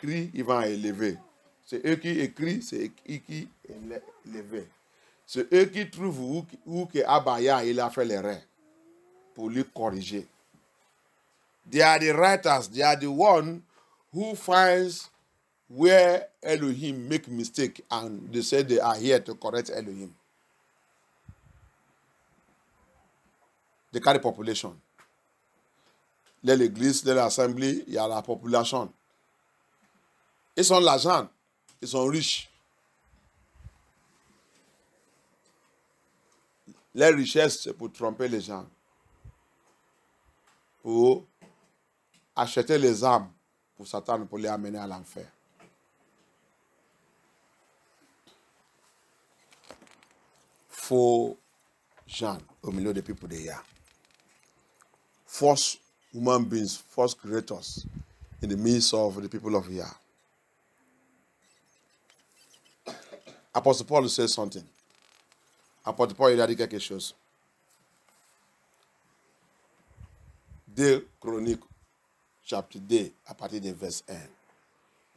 écrit, ils vont élever. C'est eux qui écrivent, c'est eux qui élèvent. C'est eux qui trouvent où que Abaya il a fait l'erreur pour lui corriger. They are the writers, they are the one who finds where Elohim make mistake and they say they are here to correct Elohim. They carry population. Dans l'église, dans l'assemblée, il y a la population. Ils ont l'argent, ils sont riches. Les richesses, c'est pour tromper les gens. Pour acheter les âmes pour Satan, pour les amener à l'enfer. Faux gens au milieu des people de Yah. False human beings, false creators in the midst of the people of Yah. Apostle Paul says something. Apostle Paul, il a dit quelque chose. 2 Chroniques, chapitre 2, à partir de verset 1.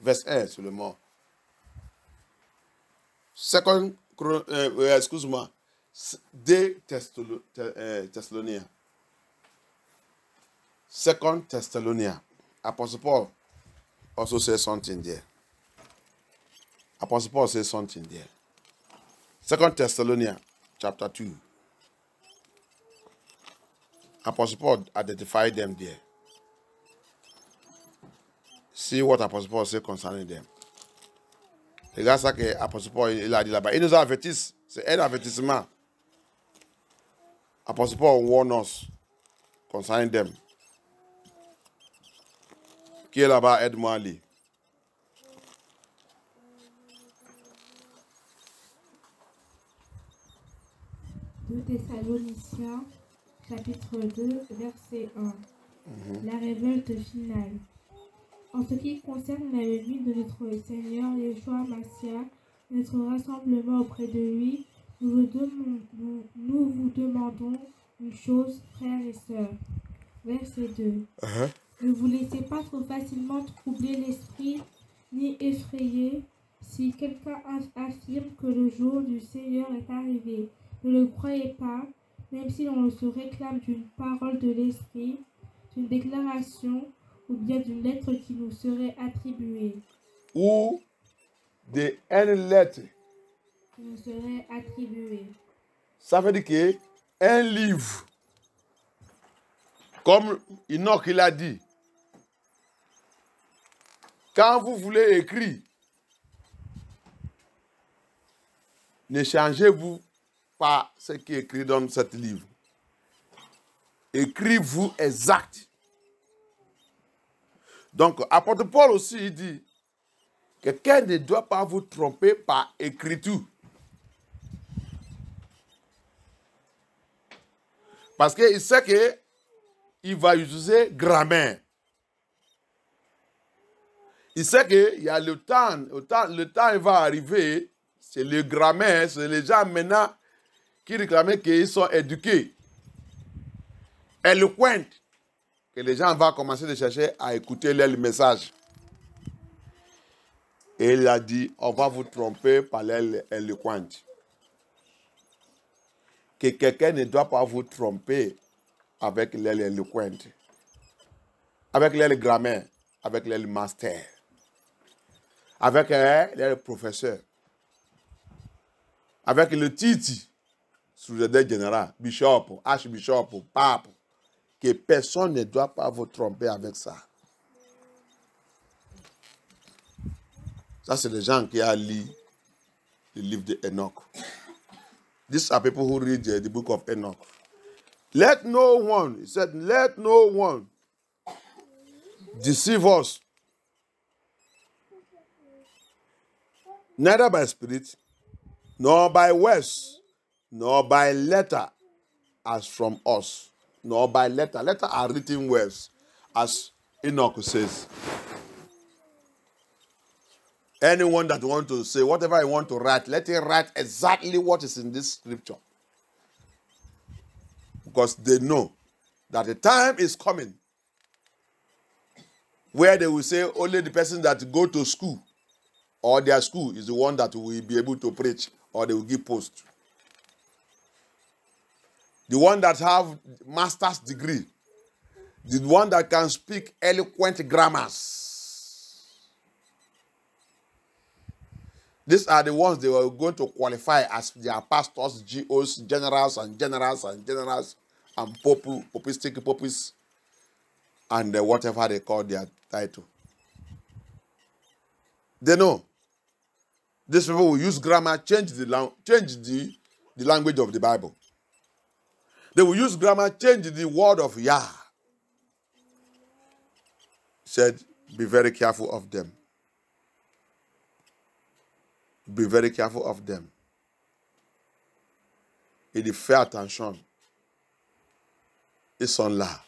Verset 1, seulement. Excuse-moi. 2 Thessaloniens. 2 Thessalonians. Apostle Paul also says something there. Apostle Paul says something there. 2 Thessalonians, chapter 2. Apostle Paul identified them there. See what Apostle Paul says concerning them. Regarde ça que Apostle Paul il a dit là-bas. Il nous avertisse. C'est un avertissement. Apostle Paul warn us concerning them. Qui est là-bas? Aide-moi à lire. 2 Thessaloniciens, chapitre 2, verset 1. La révolte finale. En ce qui concerne la venue de notre Seigneur Yeshua Massia, notre rassemblement auprès de lui, nous vous demandons une chose, frères et sœurs. Verset 2. Ne vous laissez pas trop facilement troubler l'esprit, ni effrayer. Si quelqu'un affirme que le jour du Seigneur est arrivé, ne le croyez pas, même si l'on se réclame d'une parole de l'esprit, d'une déclaration ou bien d'une lettre qui nous serait attribuée. Ou de une lettre. Qui nous serait attribuée. Ça veut dire que un livre, comme Enoch il a dit, quand vous voulez écrire, ne changez-vous pas ce qui est écrit dans ce livre. Écrivez-vous exact. Donc, apôtre Paul aussi, il dit que quelqu'un ne doit pas vous tromper par écriture. Parce qu'il sait qu'il va utiliser grammaire. Il sait qu'il y a le temps il va arriver, c'est le grammaire, c'est les gens maintenant qui réclament qu'ils sont éduqués, éloquents, que les gens vont commencer à chercher à écouter le message. Et il a dit, on va vous tromper par l'éloquent. Que quelqu'un ne doit pas vous tromper avec l'éloquent, avec le grammaire, avec le master, avec le professeur, avec le titre, sous-directeur général, bishop, archbishop, pape, que personne ne doit pas vous tromper avec ça. Ça, c'est les gens qui ont lu le livre d'Enoch. These are people who read the book of Enoch. Let no one, he said, let no one deceive us, neither by spirit, nor by words, nor by letter, as from us. Nor by letter. Letter are written words, as Enoch says. Anyone that wants to say whatever I want to write, let him write exactly what is in this scripture. Because they know that the time is coming where they will say only the person that go to school or their school is the one that will be able to preach, or they will give post. The one that have master's degree, the one that can speak eloquent grammars. These are the ones they were going to qualify as their pastors, GOs, generals, and popistic popis, and whatever they call their title. They know. These people will use grammar, change the language of the Bible. They will use grammar, change the word of Yah. Said, be very careful of them. Be very careful of them. Il dit, fais attention. Ils sont là.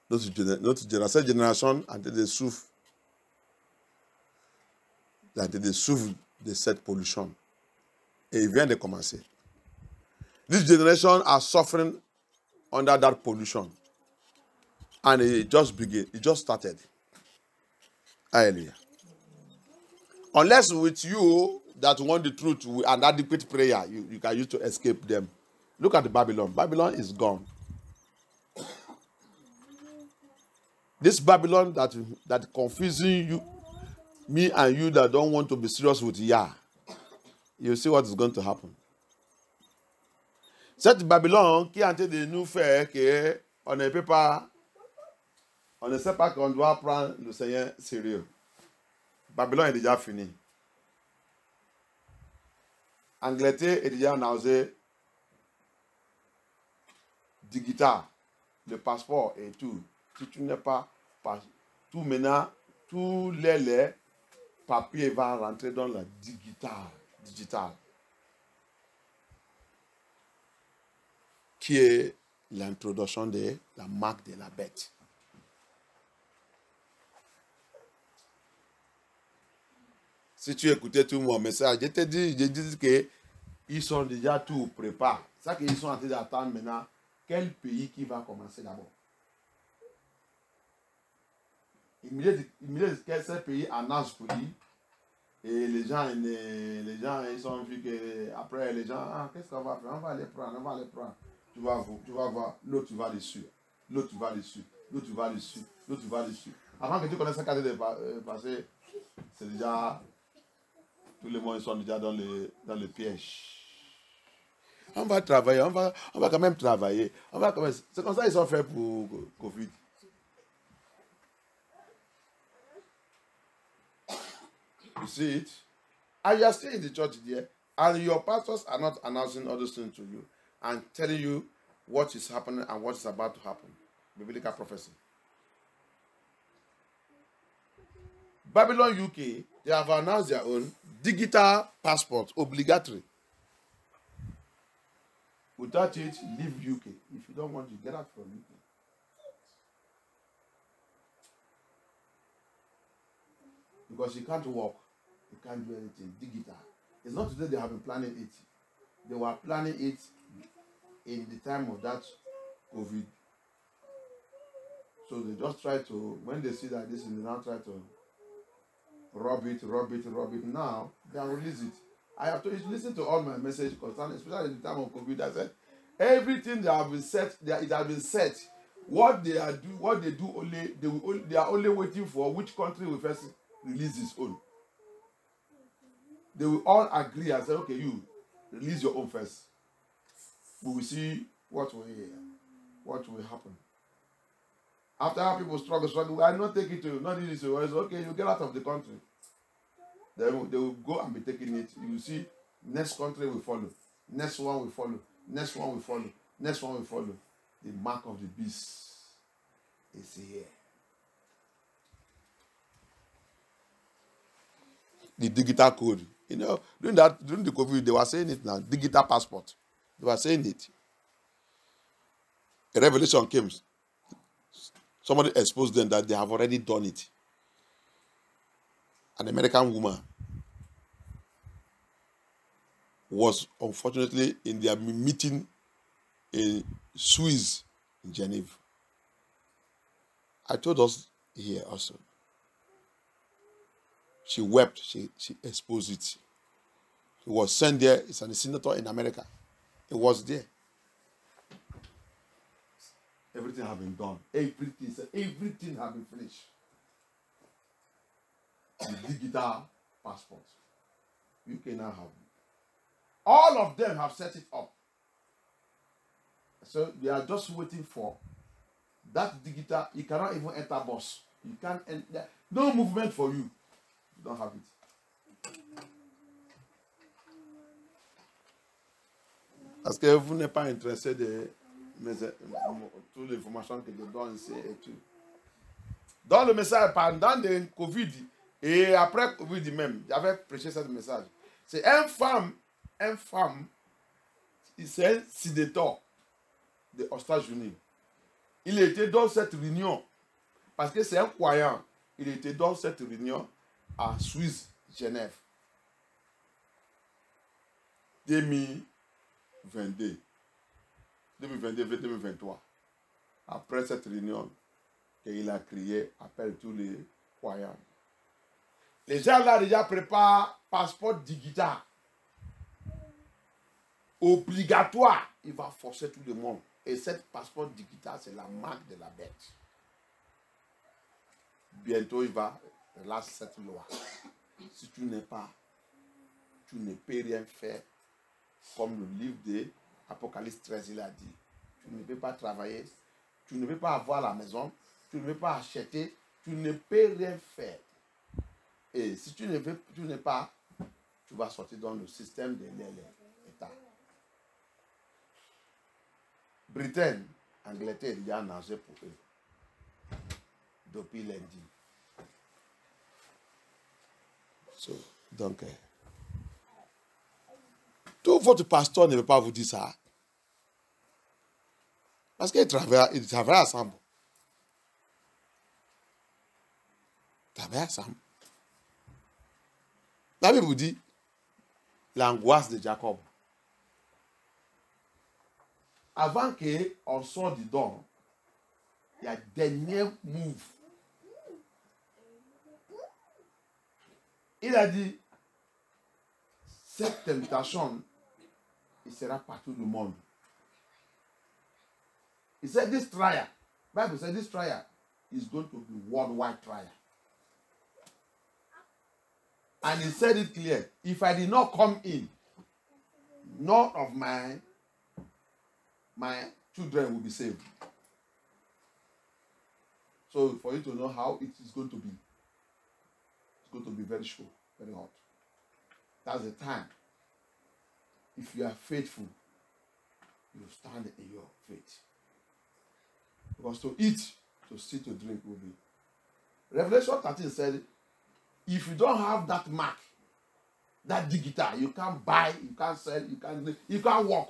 Notre génération a été des souffles. Il a été des souffles de cette pollution. Et il vient de commencer. This generation are suffering under that pollution. And it just began. It just started. Hallelujah. Unless with you that want the truth and adequate prayer, you can use to escape them. Look at Babylon. Babylon is gone. This Babylon that confusing you, me and you that don't want to be serious with Yah, you see what is going to happen. Cette Babylone qui est en train de nous faire qu'on ne peut pas, on ne sait pas qu'on doit prendre le Seigneur sérieux. Babylone est déjà fini. Angleterre est déjà nausée. Digital, le passeport et tout. Si tu n'es pas tout maintenant, tous les papiers vont rentrer dans la digital. Qui est l'introduction de la marque de la bête. Si tu écoutais tout mon message, je dis qu'ils sont déjà tout préparés. C'est ça qu'ils sont en train d'attendre maintenant. Quel pays qui va commencer d'abord? Il me dit que ce pays annonce pour lui. Et les gens ils sont vus que après les gens, qu'est-ce qu'on va faire? On va les prendre. Tu vas voir, l'autre tu vas dessus. L'autre tu vas dessus. L'autre tu vas dessus. L'autre tu vas dessus. Avant que tu connaisses ce cas de passer, c'est déjà, tous les mois ils sont déjà dans le piège. On va travailler, on va quand même travailler. C'est comme ça qu'ils sont faits pour Covid. You see it? And you are still in the church there, and your pastors are not announcing all those things to you and telling you what is happening and what is about to happen. Biblical prophecy. Babylon UK, they have announced their own digital passport, obligatory. Without it, leave UK. If you don't want to get out from UK. Because you can't walk. You can't do anything. Digital. It's not today they have been planning it. They were planning it in the time of that COVID. So they just try to, when they see that this is, they now try to rub it. Now, they can release it. I have to listen to all my messages concerning, especially in the time of COVID. I said, everything that have been set, it has been set. What they do only, they are only waiting for which country will first release its own. They will all agree and say, okay, you release your own first. We will see what will happen. After people struggle, I not take it to you, not this way. It's okay, you get out of the country. They will go and be taking it. You will see, next country will follow. Next one will follow. Next one will follow. Next one will follow. The mark of the beast is here. The digital code. You know, during the COVID, they were saying it now. Digital passport. They were saying it. A revelation came. Somebody exposed them that they have already done it. An American woman was unfortunately in their meeting in Swiss, in Geneva. I told us here also. She wept. She exposed it. He was sent there. He's a senator in America. He was there. Everything had been done. Everything had been finished. The digital passport. You can now have it. All of them have set it up. So they are just waiting for that digital. You cannot even enter bus. You can't enter. No movement for you. You don't have it. Parce que vous n'êtes pas intéressé de toutes les informations que je donne ici et tout. Dans le message, pendant le Covid et après Covid même, j'avais prêché ce message. C'est une femme, c'est un sénateur des États-Unis. Il était dans cette réunion, parce que c'est un croyant, il était dans cette réunion à Suisse, Genève. 2022, 2023. Après cette réunion, il a crié, appelle tous les croyants. Les gens là déjà préparent passeport digital. Obligatoire. Il va forcer tout le monde. Et cette passeport digital, c'est la marque de la bête. Bientôt, il va relâcher cette loi. Si tu n'es pas, tu ne peux rien faire. Comme le livre de Apocalypse 13, il a dit. Tu ne peux pas travailler. Tu ne peux pas avoir la maison. Tu ne peux pas acheter. Tu ne peux rien faire. Et si tu n'es pas, tu vas sortir dans le système de l'État. Britain, Angleterre, il y a un enjeu pour eux. Depuis lundi. Donc, tout votre pasteur ne veut pas vous dire ça. Parce qu'ils travaillent ensemble. Ils travaillent ensemble. La Bible vous dit l'angoisse de Jacob. Avant qu'on sorte du don, il y a dernier move. Il a dit, cette tentation, il sera partout dans le monde. He said this trial, Bible said this trial is going to be worldwide trial. And he said it clear. If I did not come in, none of my children will be saved. So for you to know how it is going to be, it's going to be very sure, very hot. That's the time. If you are faithful, you stand in your faith. Because to eat, to see, to drink will be. Revelation 13 said, if you don't have that mark, that digital, you can't buy, you can't sell, you can't walk.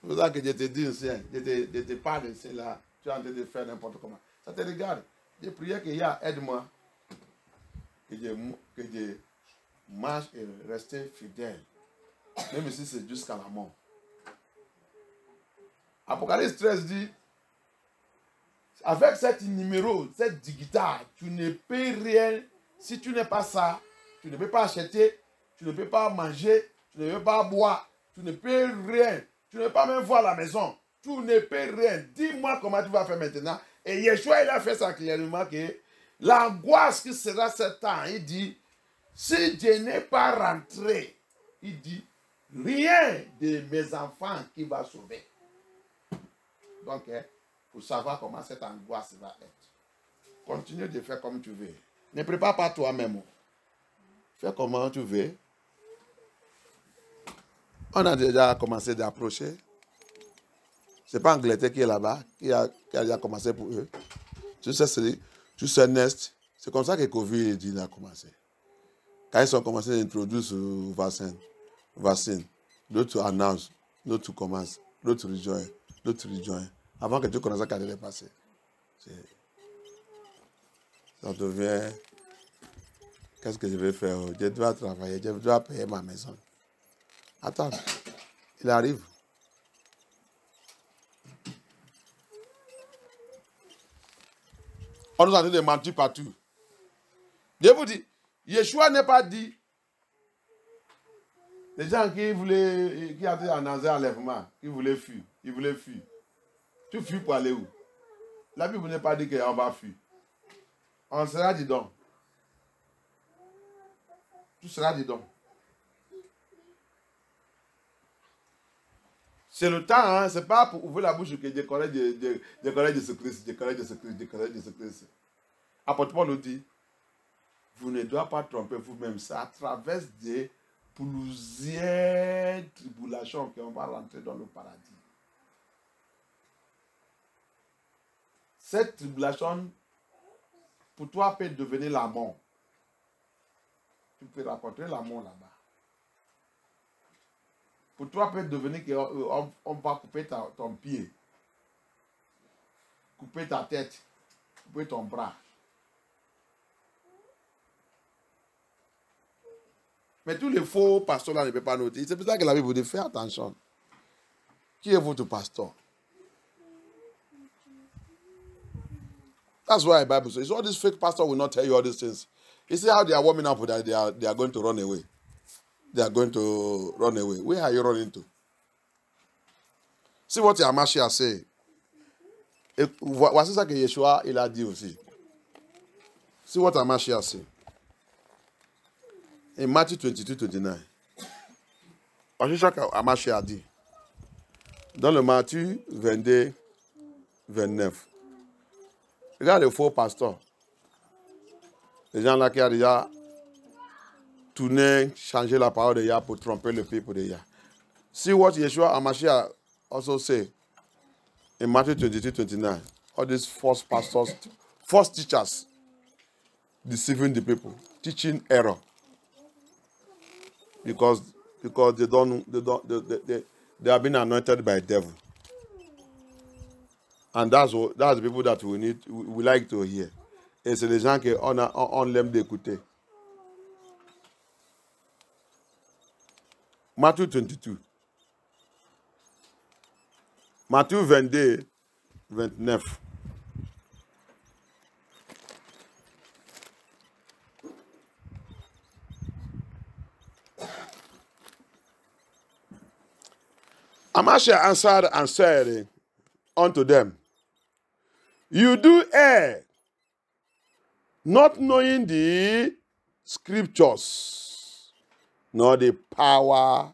C'est pour ça que je te dis aussi, je te parle ici là, tu es en train de faire n'importe comment. Ça te regarde. Je priais qu'il y a, aide-moi, que je marche et reste fidèle. Même si c'est jusqu'à la mort. Apocalypse 13 dit, avec cet numéro, cette digital, tu ne peux rien. Si tu n'es pas ça, tu ne peux pas acheter, tu ne peux pas manger, tu ne peux pas boire, tu ne peux rien. Tu ne peux pas même voir la maison. Tu ne peux rien. Dis-moi comment tu vas faire maintenant. Et Yeshua, il a fait ça clairement que l'angoisse qui sera ce temps, il dit, si je n'ai pas rentré, il dit, rien de mes enfants qui va sauver. Donc, pour savoir comment cette angoisse va être, continue de faire comme tu veux. Ne prépare pas toi-même. Fais comment tu veux. On a déjà commencé d'approcher. Ce n'est pas Angleterre qui est là-bas, qui a déjà commencé pour eux. Tu sais, Nest, c'est comme ça que Covid a commencé. Quand ils ont commencé à introduire ce vaccin, d'autres annoncent, d'autres commencent, d'autres rejoignent. Avant que tu connaisses ce qui allait passer. Ça devient, qu'est-ce que je vais faire? Je dois travailler, je dois payer ma maison. Attends, il arrive. On nous a dit de mentir partout. Je vous dis, Yeshua n'est pas dit. Les gens qui voulaient, qui avaient annoncé enlèvement, qui voulaient fuir, ils voulaient fuir. Tu fuis pour aller où? La Bible n'est pas dit qu'on va fuir. On sera dit donc. Tu seras dit donc. C'est le temps, hein? C'est pas pour ouvrir la bouche que je connais Jésus-Christ, je connais Jésus-Christ, je connais Jésus-Christ. Apôtre Paul nous dit, vous ne devez pas tromper vous-même. C'est à travers des plusieurs tribulations qu'on va rentrer dans le paradis. Cette tribulation, pour toi, peut devenir la mort. Tu peux rencontrer la mort là-bas. Pour toi, peut devenir qu'on va couper ton pied, couper ta tête, couper ton bras. Mais tous les faux pasteurs là ne peuvent pas noter. C'est pour ça que la Bible vous dit, fais attention. Qui est votre pasteur? That's why the Bible says, all these fake pastors will not tell you all these things. You see how they are warming up that they are going to run away. They are going to run away. Where are you running to? See what Yamashia say. Voici ça que Yeshua il a dit aussi. See what Yamashia say. In Matthew 22-29. Voici ça que Yamashia a dit. Dans le Matthieu 22-29. Regarde les faux pasteurs. Les gens là qui ont déjà tourné, changé la parole de Yah pour tromper le peuple de Yah. See what Yeshua HaMashiach also say in Matthew 22-29. All these false pastors, false teachers, deceiving the people, teaching error. Because they have been anointed by the devil. And that's the people that we like to hear. Et c'est les gens qu'on l'aime d'écouter. Matthieu 22. Matthieu 22-29. Amasha answered and said unto them, you do err, not knowing the scriptures, nor the power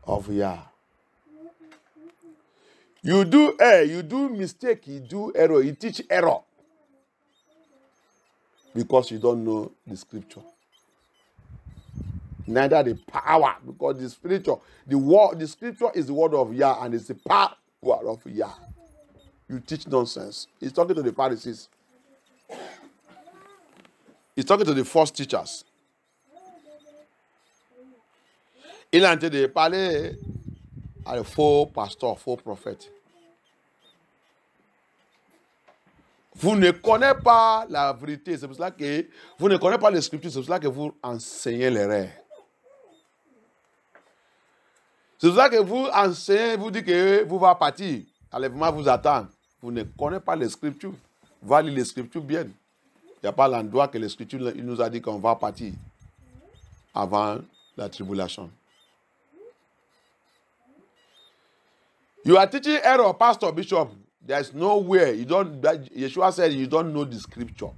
of Yah. You do err, you do mistake, you do error, you teach error. Because you don't know the scripture. Neither the power, because the scripture is the word of Yah, and it's the power of Yah. You teach nonsense. He's talking to the Pharisees. He's talking to the false teachers. Il a intenté de parler à les faux pasteurs, faux prophètes. Vous ne connaissez pas la vérité, c'est pour cela que vous ne connaissez pas les scriptures, c'est pour cela que vous enseignez les rêves. C'est pour ça que vous enseignez, vous dites que vous va partir. L'enlèvement vous attend. Vous ne connaissez pas les scriptures. Vous allez lire les scriptures bien. Il n'y a pas l'endroit que les scriptures il nous a dit qu'on va partir avant la tribulation. You are teaching error, pastor, bishop. There is nowhere. Yeshua said you don't know the scripture.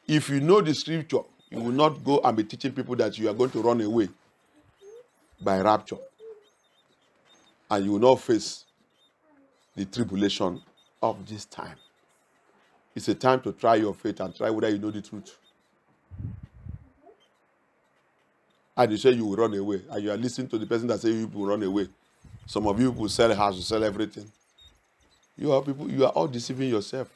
If you know the scripture, you will not go and be teaching people that you are going to run away by rapture. And you will not face the tribulation of this time. It's a time to try your faith and try whether you know the truth. And you say you will run away, and you are listening to the person that says you will run away. Some of you will sell a house, you sell everything. You are all deceiving yourself.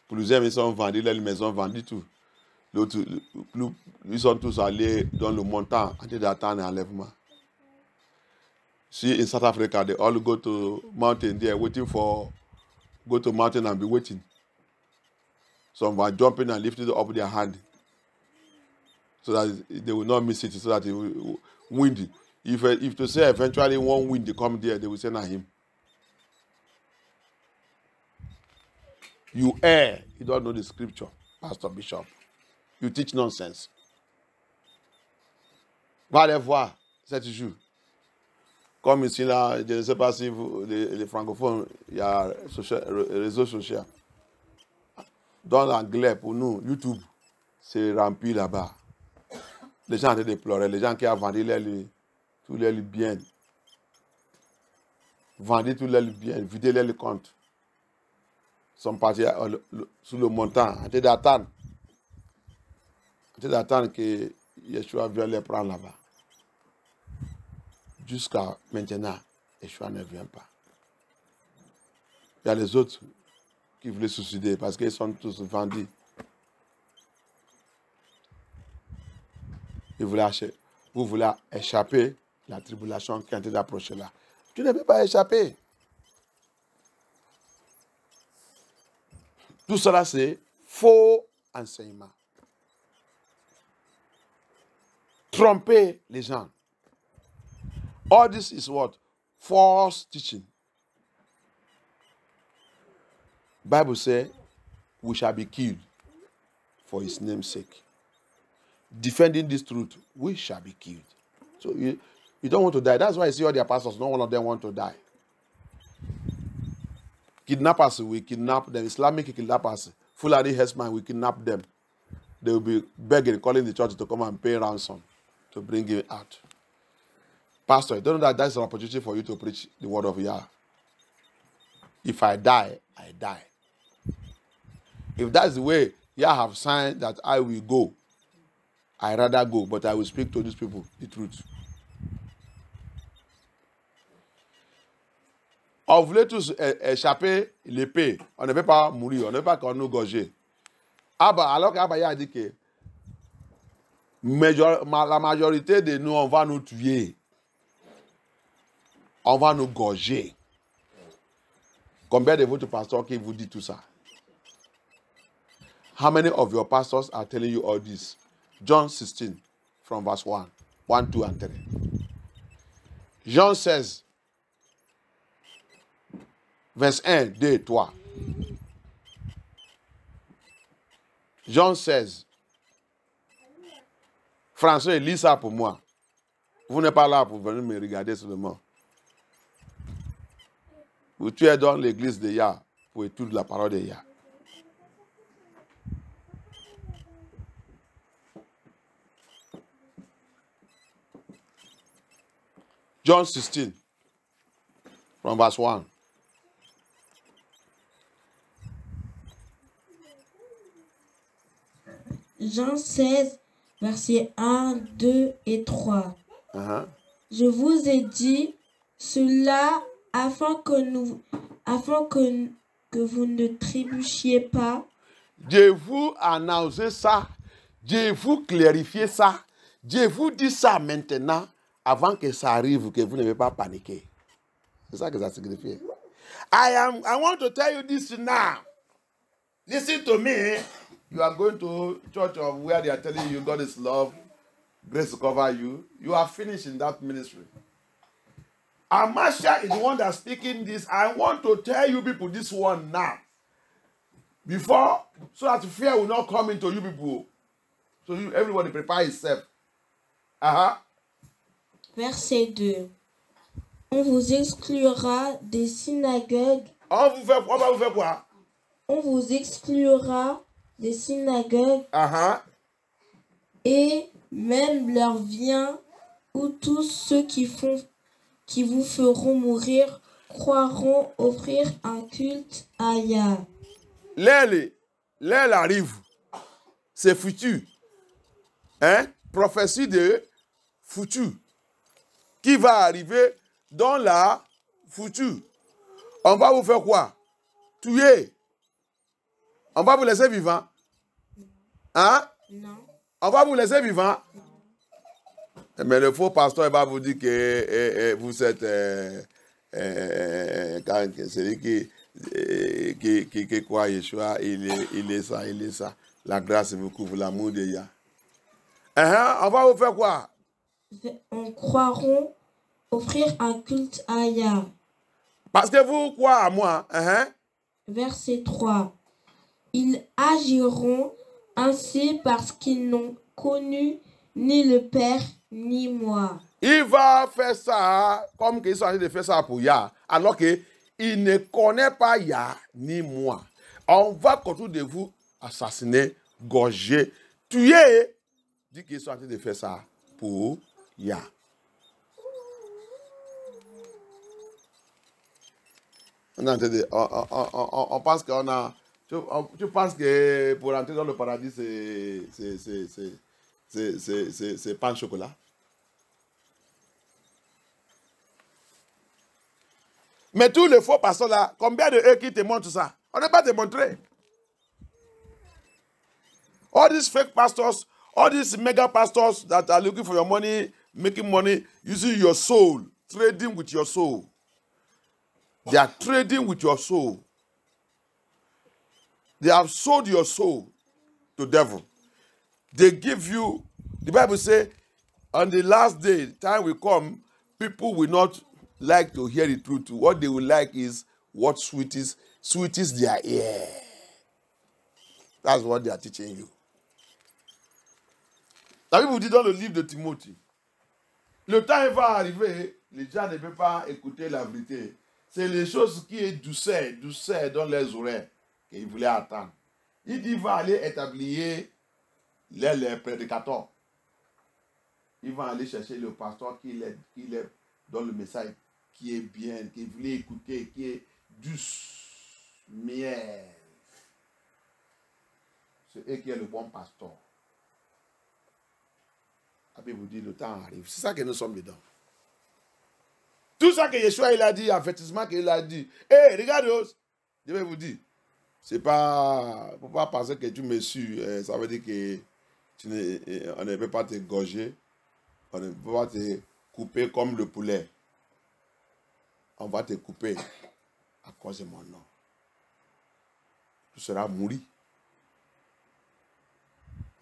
Plusieurs maisons vendues, les maisons vendues tout. Ils sont tous allés dans le montant en train d'attendre l'enlèvement. See, in South Africa, they all go to mountain there, go to mountain and be waiting. Some are jumping and lifting up their hand so that they will not miss it, so that it will wind. If to say eventually one wind come there, they will send at him. You err. You don't know the scripture, Pastor Bishop. You teach nonsense. Va aller voir cet jour. Comme ici, là, je ne sais pas si vous, les francophones, il y a réseaux sociaux. Dans l'anglais, pour nous, YouTube, c'est rempli là-bas. Les gens ont de pleurer. Les gens qui ont vendu tous les biens. Vendu tous les biens, vidé les comptes. Sont partis sous le montant. En train d'attendre. En train d'attendre que Yeshua vienne les prendre là-bas. Jusqu'à maintenant, Yeshua ne vient pas. Il y a les autres qui voulaient se suicider parce qu'ils sont tous vendus. Vous voulez échapper à la tribulation qui est en train d'approcher là. Tu ne peux pas échapper. Tout cela, c'est faux enseignement. Tromper les gens. All this is what? False teaching. Bible says, we shall be killed for his name's sake. Defending this truth, we shall be killed. So you don't want to die. That's why I see all their pastors, no one of them want to die. Kidnappers, we kidnap them. Islamic kidnappers, Fulani herdsmen, we kidnap them. They will be begging, calling the church to come and pay ransom to bring you out. Pastor, you don't know that that's an opportunity for you to preach the word of Yah. If I die, I die. If that's the way Yah have signed that I will go, I rather go, but I will speak to these people the truth. On voulait tous échapper l'épée. On ne veut pas mourir, on ne veut pas qu'on nous gorge. Alors qu'Abaya a dit que la majorité de nous, on va nous tuer. On va nous gorger. Combien de votre pasteurs qui vous dit tout ça? How many of your pastors are telling you all this? John 16, from verse 1, 2, and 3. Jean 16, verse 1, 2, 3. Jean 16. François, lis ça pour moi. Vous n'êtes pas là pour venir me regarder seulement. Tu es dans l'église de Yah pour étudier la parole de Yah. John 16, from verse 1. Jean 16, versets 1, 2 et 3. Je vous ai dit cela afin que vous ne trébuchiez pas. Je vous annonce ça, je vous clarifie ça, je vous dis ça maintenant avant que ça arrive, que vous ne devez pas paniquer. C'est ça que ça signifie. I want to tell you this now. Listen to me. You are going to church of where they are telling you God is love, grace to cover you. You are finished in that ministry. Amasha is the one that's speaking this. I want to tell you people this one now. Before, so that fear will not come into you people. So everybody prepare yourself. Verset 2. On vous exclura des synagogues. On va vous faire quoi? On vous exclura des synagogues. Et même leur vient où tous ceux qui vous feront mourir croiront offrir un culte à Yah. L'aile arrive. C'est futur. Prophétie de futur. Qui va arriver dans la future. On va vous faire quoi? Tuer. On va vous laisser vivant. Non. On va vous laisser vivant. Mais le faux pasteur va vous dire que vous êtes celui qui croit Yeshua, il est ça. La grâce vous couvre, l'amour de Yah. On va vous faire quoi? On croiront offrir un culte à Yah. Parce que vous croyez à moi. Verset 3. Ils agiront ainsi parce qu'ils n'ont connu ni le Père ni moi. Il va faire ça comme qu'ils sont en train de faire ça pour Yah, alors qu'il ne connaît pas Yah ni moi. On va autour de vous assassiner, gorger, tuer. Dit qu'ils sont en train de faire ça pour Yah. On pense qu'on a... Tu penses que pour entrer dans le paradis, c'est pain de chocolat? Mais tous les faux pasteurs là, combien de eux qui te montrent ça? On n'est pas démontré. All these fake pastors, all these mega pastors that are looking for your money, making money, using your soul, trading with your soul. They are trading with your soul. They have sold your soul to the devil. They give you, the Bible says, on the last day, time will come, people will not like to hear the truth. What they will like is what sweetest their ear. That's what they are teaching you. La Bible dit dans le livre de Timothée, le temps va arriver, les gens ne peuvent pas écouter la vérité. C'est les choses qui est douceur dans les oreilles qu'ils voulaient attendre. Il dit, il va aller établir les prédicateurs. Il va aller chercher le pasteur qui est dans le message qui est bien, qui voulait écouter, qui est douce, miel. C'est eux qui est le bon pasteur. La Bible vous dit, le temps arrive. C'est ça que nous sommes dedans. Tout ça que Yeshua il a dit, avertissement qu'il a dit. Hé, regardez, je vais vous dire, c'est pas, faut pas penser que tu me suis, ça veut dire que on ne peut pas te gorger, on ne peut pas te couper comme le poulet. On va te couper à cause de mon nom. Tu seras mouru.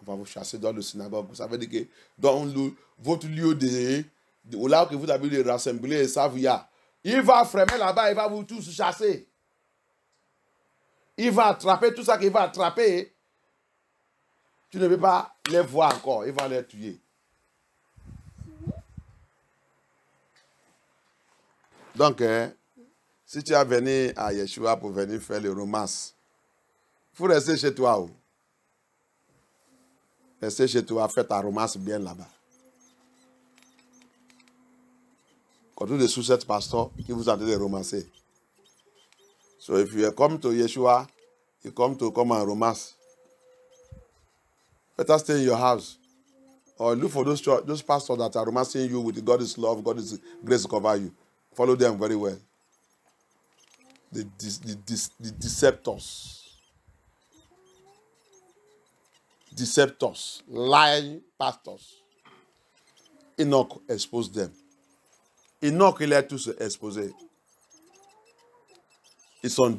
On va vous chasser dans le synagogue. Ça veut dire que dans votre lieu là que vous avez rassemblé et ça, il va fremer là-bas, il va vous tous chasser. Il va attraper tout ça qu'il va attraper. Tu ne peux pas les voir encore, il va les tuer. Donc, si tu as venu à Yeshua pour venir faire le romance, il faut rester chez toi. Restez chez toi, fais ta romance bien là-bas. Quand tu es sous cette pasteur qui vous a de romancer. So if you come to Yeshua, you come to come and romance. Better stay in your house. Or look for those pastors that are romancing you with God's love, God's grace to cover you. Follow them very well. The deceptors. Deceptors. Lying pastors. Enoch exposed them. Enoch, il est tous exposés. Ils ont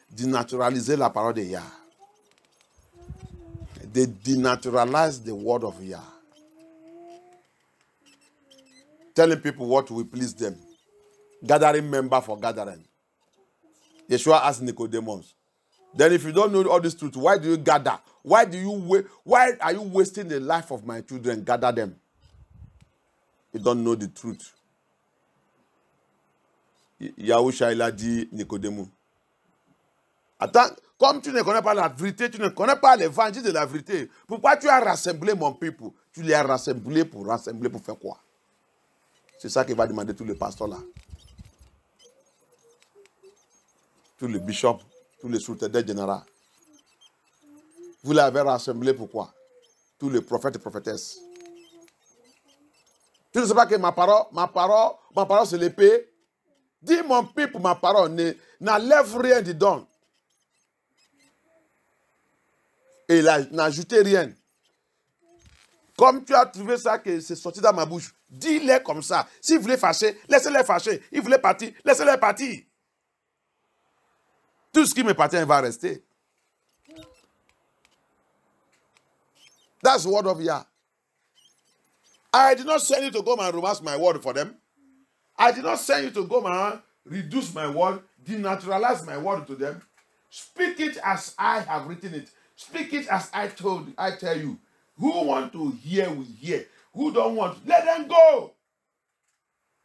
dénaturalisé la parole de Yah. They denaturalize the word of Yah. Telling people what will please them. Gathering member for gathering. Yeshua asked Nicodemus. Then if you don't know all this truth, why do you gather? Why are you wasting the life of my children? Gather them. You don't know the truth. Yahusha, il a dit Nicodème. Attends, comme tu ne connais pas la vérité, tu ne connais pas l'évangile de la vérité, pourquoi tu as rassemblé mon peuple? Tu les as rassemblés pour faire quoi? C'est ça qu'il va demander tous les pasteurs là. Tous les bishops, tous les sous-ténants généraux. Vous l'avez rassemblé pourquoi? Tous les prophètes et prophétesses. Tu ne sais pas que ma parole c'est l'épée. Dis mon peuple, ma parole, n'enlève rien dedans. Et il n'a ajouté rien. Comme tu as trouvé ça, que c'est sorti dans ma bouche, dis-les comme ça. S'ils voulaient fâcher, laissez-les fâcher. Ils voulaient partir, laissez-les partir. Tout ce qui m'appartient va rester. That's the word of Yah. I did not send you to go and romance my word for them. I did not send you to go and reduce my word, denaturalize my word to them. Speak it as I have written it. Speak it as I tell you. Who want to hear will hear. Who don't want, let them go.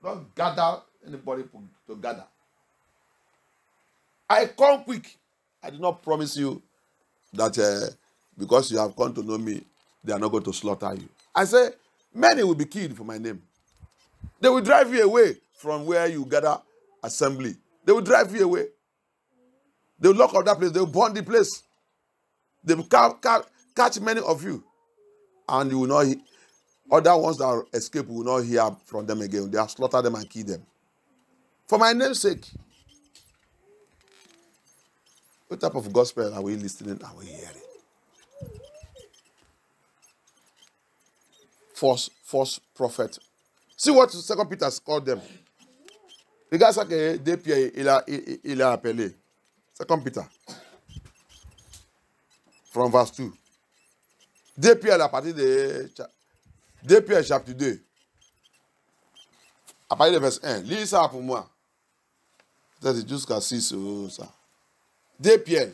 Don't gather anybody to gather. I come quick. I do not promise you that because you have come to know me, they are not going to slaughter you. I say, many will be killed for my name. They will drive you away from where you gather assembly. They will drive you away. They will lock up that place. They will burn the place. They will catch many of you. And you will not, other ones that escape will not hear from them again. They have slaughtered them and killed them. For my name's sake. What type of gospel are we listening? Are we hearing? False prophet. See what 2 Peter called them. Regarde ça que depuis il a appelé. 2 Peter. From verse 2. 2 Pierre à partir de 2 Pierre chapitre 2. À partir de verset 1. Lis ça pour moi. Peut-être jusqu'à 6 ou ça. 2 Pierre.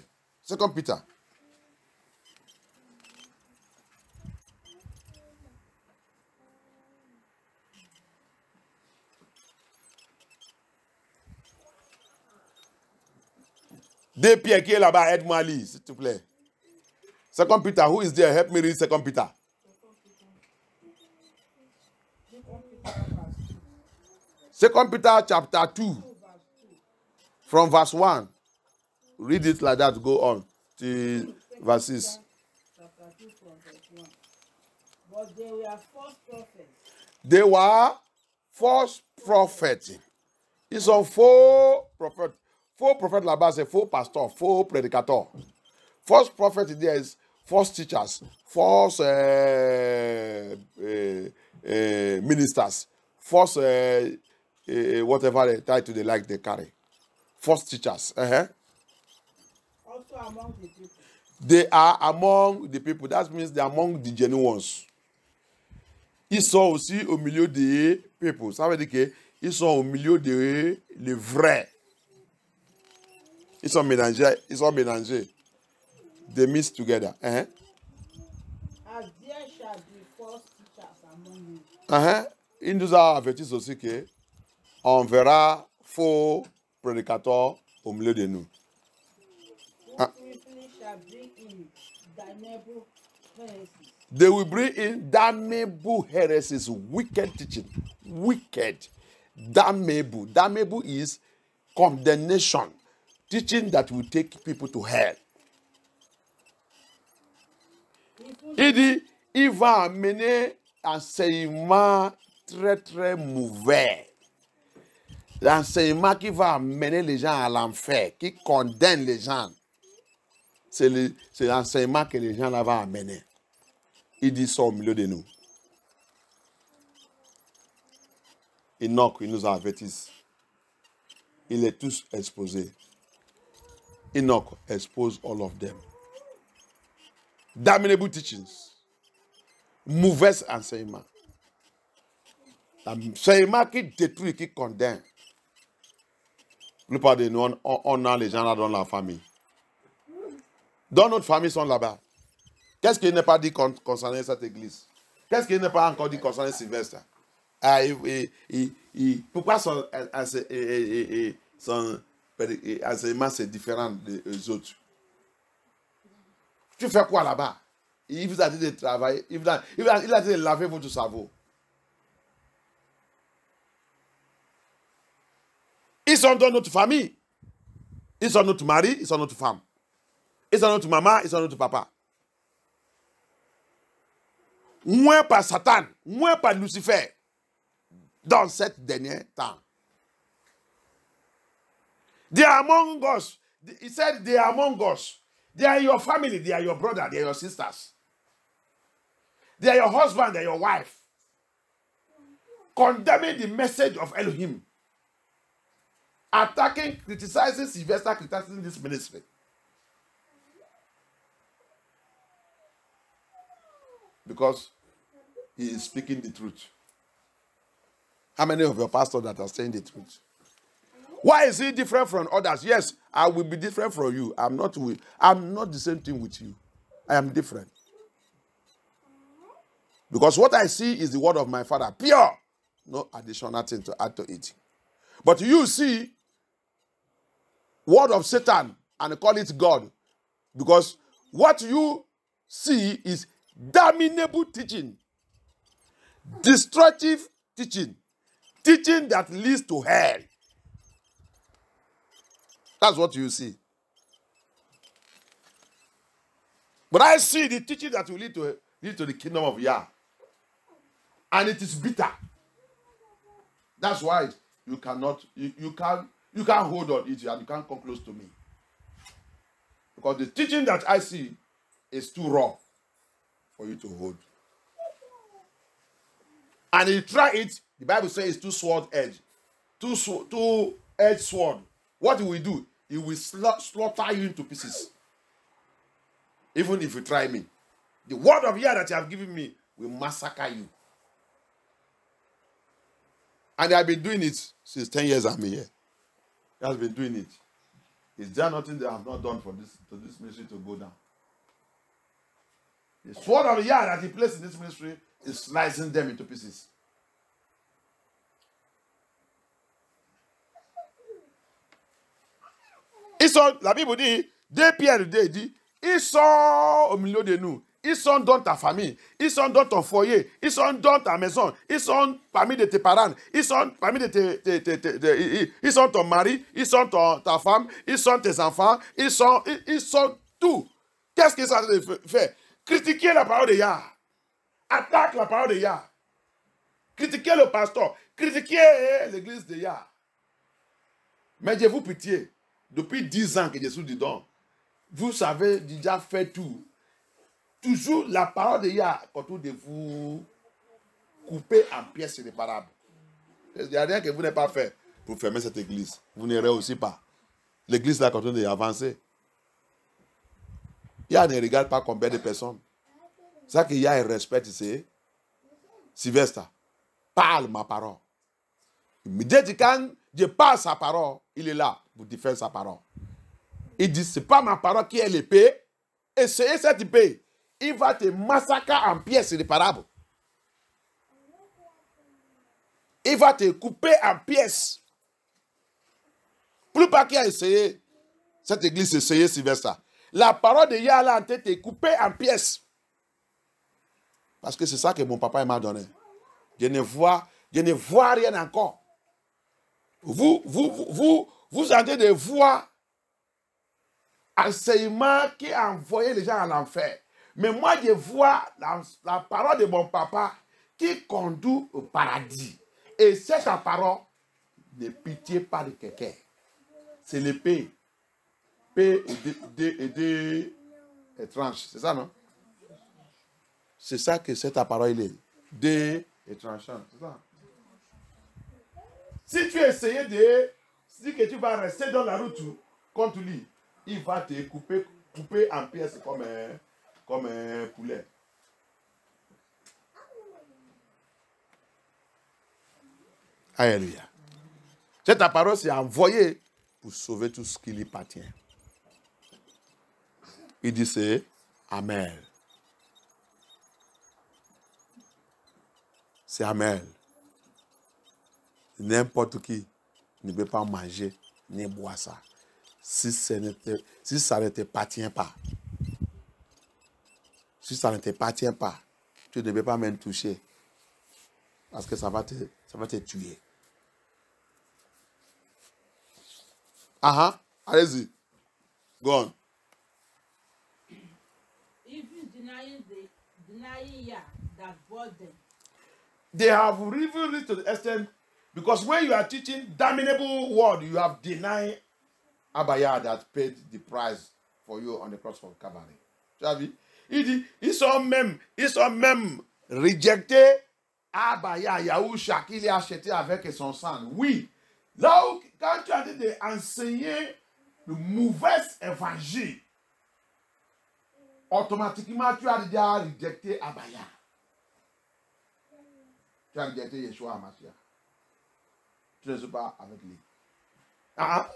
2 Peter. Deux Pierre qui est là-bas, aide-moi à lire, s'il te plaît. 2 Peter, who is there? Help me read 2 Peter. Second Peter chapter 2, from verse 1. Read it like that, go on to verse 6. Chapter 2 from verse 1. But they were false prophets. They were false prophets. Ils sont faux prophètes. Faux prophète là-bas, c'est faux pasteur, faux prédicateur. False prophet there is false teachers, false ministers, false whatever they try to they carry. False teachers. Also among the people. They are among the people. That means they are among the genuine ones. Ils sont aussi au milieu des people. Ça veut dire qu'ils sont au milieu des les vrais. Ils sont mélangés. They mix together. As there shall be false teachers among you. Il nous a averti aussi que on verra faux prédicateurs au milieu de nous. Who swiftly shall bring in damnable heresies. They will bring in damnable heresies, wicked teaching. Wicked. Damnable. Damnable is condemnation. Teaching that will take people to hell. Il dit, il va amener un enseignement très très mauvais. L'enseignement qui va amener les gens à l'enfer, qui condamne les gens. C'est l'enseignement que les gens là vont amener. Il dit ça au milieu de nous. Enoch, il nous a avertis. Il est tous exposé. Enoch exposed all of them. Damnable teachings. Mauvais enseignement. L'enseignement qui détruit, qui condamne. La plupart de nous, on a les gens là dans la famille. Dans notre famille, ils sont là-bas. Qu'est-ce qu'il n'est pas dit concernant cette église? Qu'est-ce qu'il n'est pas encore dit concernant Sylvestre? Pourquoi son enseignement c'est différent des autres? Tu fais quoi là-bas? Il vous a dit de travailler. Il a dit de laver votre cerveau. Ils sont dans notre famille. Ils sont notre mari, ils sont notre femme. Ils sont notre maman, ils sont notre papa. Moins par Satan, moins par Lucifer. Dans cette dernier temps. They are among us. He said they are among us. They are your family, they are your brother, they are your sisters. They are your husband, they are your wife. Condemning the message of Elohim. Attacking, criticizing Sylvester, criticizing this ministry. Because he is speaking the truth. How many of your pastors that are saying the truth? Why is he different from others? Yes, I will be different from you. I'm not the same thing with you. I am different. Because what I see is the word of my Father, pure. No additional thing to add to it. But you see word of Satan and call it God. Because what you see is damnable teaching. Destructive teaching. Teaching that leads to hell. That's what you see. But I see the teaching that will lead to the kingdom of Yah. And it is bitter. That's why you can't hold on it and you can't come close to me. Because the teaching that I see is too raw for you to hold. And you try it, the Bible says it's two-edged sword. What it will do? It will slaughter you into pieces. Even if you try me. The word of Yah that you have given me will massacre you. And I've been doing it since 10 years I'm here. He has been doing it. Is there nothing they have not done for this ministry to go down? The sword of Yah that he placed in this ministry is slicing them into pieces. Ils sont, la Bible dit, deux pierres dit, ils sont au milieu de nous. Ils sont dans ta famille, ils sont dans ton foyer, ils sont dans ta maison, ils sont parmi de tes parents, ils sont parmi de ils sont ton mari, ils sont ta femme, ils sont tes enfants, ils sont tout. Qu'est-ce que ça fait? Critiquer la parole de Yah. Attaque la parole de Yah. Critiquer le pasteur. Critiquer l'église de Yah. Mais j'ai vous pitié. Depuis 10 ans que je suis dedans, vous savez déjà fait tout. Toujours la parole de Yah autour de vous couper en pièces irréparables. Il n'y a rien que vous n'avez pas fait pour fermer cette église. Vous ne réussissez pas. L'église là continue d'avancer. Yah ne regarde pas combien de personnes. C'est ça que Yah respecte, c'est Sylvestre. Parle ma parole. Il me dit quand je parle sa parole, il est là pour défendre sa parole. Il dit, ce n'est pas ma parole qui est l'épée. Essayez cette épée. Il va te massacrer en pièces irréparables. Il va te couper en pièces. Plus pas qui a essayé, cette église essayé Sylvestre. La parole de Yah a été coupée en pièces. Parce que c'est ça que mon papa m'a donné. Je ne vois rien encore. Vous en train de voir enseignement qui a envoyé les gens à l'enfer. Mais moi, je vois la parole de mon papa qui conduit au paradis. Et cette parole, ne pitié pas de quelqu'un. C'est l'épée. P et D tranche. C'est ça, non? C'est ça que cette parole est. D et tranchant. C'est ça. Si tu essayes de dire que tu vas rester dans la route contre lui, il va te couper en pièces comme un poulet. Alléluia. Cette parole s'est envoyée pour sauver tout ce qui lui appartient. Il dit c'est Amen. C'est Amen. N'importe qui ne peut pas manger ni boire ça. Si ça ne t'appartient pas. Si ça ne t'appartient pas, tu ne peux pas même toucher. Parce que ça va te tuer. Allez-y. Go on. If you denying Yah that brought them. They have even reached to the extent, because when you are teaching damnable word, you have denied Abba Yah that paid the price for you on the cross of Calvary. Tu as vu? Il dit, ils sont même rejetés Abba Yah, Yahusha, qu'il a acheté avec son sang. Oui. Là où, quand tu as dit d'enseigner le mauvais évangile, automatiquement, tu as déjà rejeté Abba Yah. Tu as rejeté Yeshua Mashiach. Tu ne suis pas avec lui. Ah.